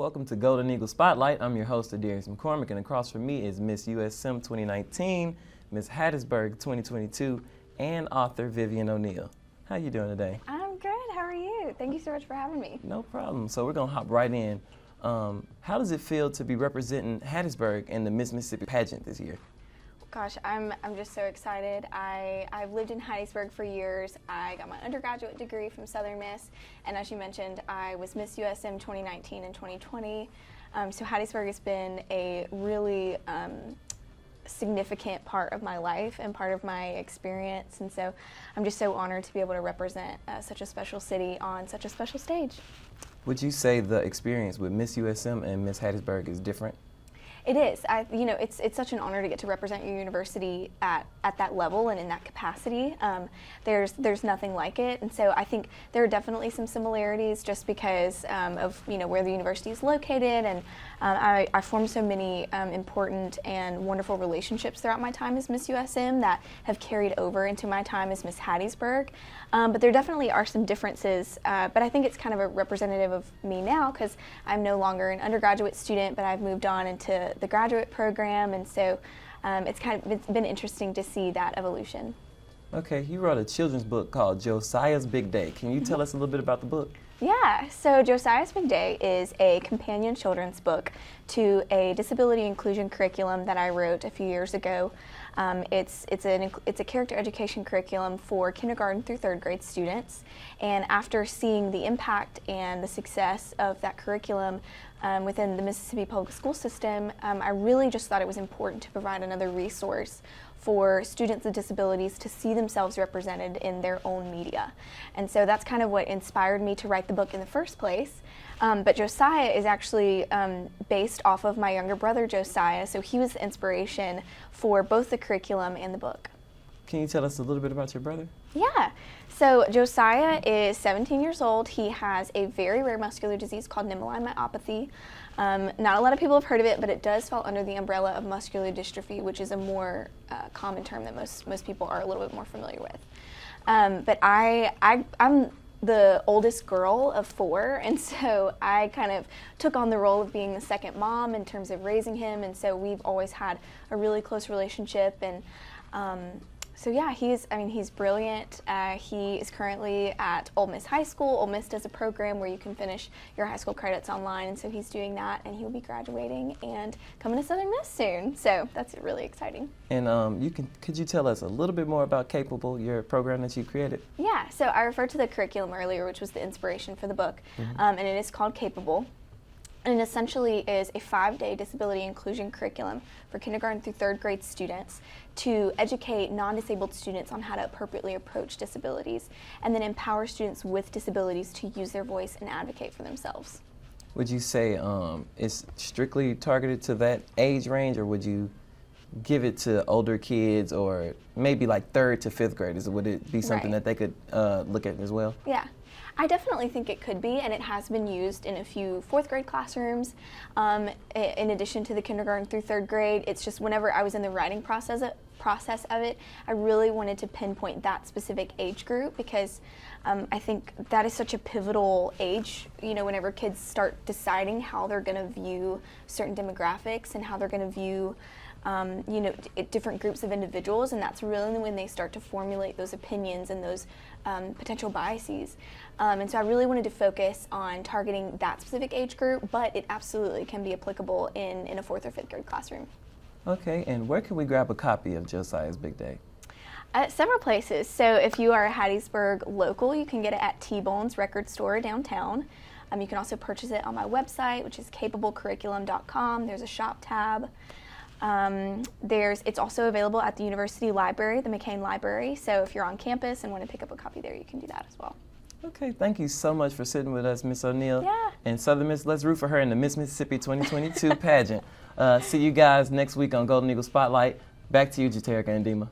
Welcome to Golden Eagle Spotlight. I'm your host, Adarius McCormick, and across from me is Miss USM 2019, Miss Hattiesburg 2022, and author Vivian O'Neal. How you doing today? I'm good. How are you? Thank you so much for having me. No problem. So we're going to hop right in. How does it feel to be representing Hattiesburg in the Miss Mississippi pageant this year? Gosh, I'm just so excited. I've lived in Hattiesburg for years. I got my undergraduate degree from Southern Miss, and as you mentioned, I was Miss USM 2019 and 2020. So Hattiesburg has been a really significant part of my life and part of my experience, and so I'm just so honored to be able to represent such a special city on such a special stage. Would you say the experience with Miss USM and Miss Hattiesburg is different? It is. It's such an honor to get to represent your university at that level and in that capacity. There's nothing like it, and so I think there are definitely some similarities just because of where the university is located, and I formed so many important and wonderful relationships throughout my time as Miss USM that have carried over into my time as Miss Hattiesburg. But there definitely are some differences, but I think it's kind of a representative of me now because I'm no longer an undergraduate student, but I've moved on into the graduate program, and so it's been interesting to see that evolution. Okay, you wrote a children's book called Josiah's Big Day. Can you tell us a little bit about the book? Yeah, so Josiah's Big Day is a companion children's book to a disability inclusion curriculum that I wrote a few years ago. It's a character education curriculum for kindergarten through third grade students, and after seeing the impact and the success of that curriculum within the Mississippi public school system, I really just thought it was important to provide another resource for students with disabilities to see themselves represented in their own media. And so that's kind of what inspired me to write the book in the first place. But Josiah is actually based off of my younger brother, Josiah, so he was the inspiration for both the curriculum and the book. Can you tell us a little bit about your brother? Yeah, so Josiah is 17 years old. He has a very rare muscular disease called Nemaline myopathy. Not a lot of people have heard of it, but it does fall under the umbrella of muscular dystrophy, which is a more common term that most people are a little bit more familiar with. But I'm the oldest girl of 4, and so I kind of took on the role of being the second mom in terms of raising him, and so we've always had a really close relationship. And so yeah, he's brilliant. He is currently at Ole Miss High School. Ole Miss does a program where you can finish your high school credits online, and so he's doing that, and he'll be graduating and coming to Southern Miss soon. So that's really exciting. And could you tell us a little bit more about Capable, your program that you created? Yeah, so I referred to the curriculum earlier, which was the inspiration for the book, and it is called Capable. And it essentially is a 5-day disability inclusion curriculum for kindergarten through third grade students to educate non-disabled students on how to appropriately approach disabilities, and then empower students with disabilities to use their voice and advocate for themselves. Would you say it's strictly targeted to that age range, or would you give it to older kids, or maybe like 3rd to 5th graders? Would it be something that they could look at as well? Yeah. I definitely think it could be, and it has been used in a few 4th grade classrooms. In addition to the kindergarten through 3rd grade, it's just whenever I was in the writing process of it, I really wanted to pinpoint that specific age group because I think that is such a pivotal age, whenever kids start deciding how they're going to view certain demographics and how they're going to view different groups of individuals, and that's really when they start to formulate those opinions and those potential biases. And so I really wanted to focus on targeting that specific age group, but it absolutely can be applicable in a 4th or 5th grade classroom. Okay, and where can we grab a copy of Josiah's Big Day? Several places. So if you are a Hattiesburg local, you can get it at T-Bone's Record Store downtown. You can also purchase it on my website, which is capablecurriculum.com. There's a shop tab. It's also available at the University Library, the McCain Library, so if you're on campus and want to pick up a copy there, you can do that as well. Okay, thank you so much for sitting with us, Miss O'Neal. Yeah. And Southern Miss, let's root for her in the Miss Mississippi 2022 pageant. See you guys next week on Golden Eagle Spotlight. Back to you, Jaterica and Dima.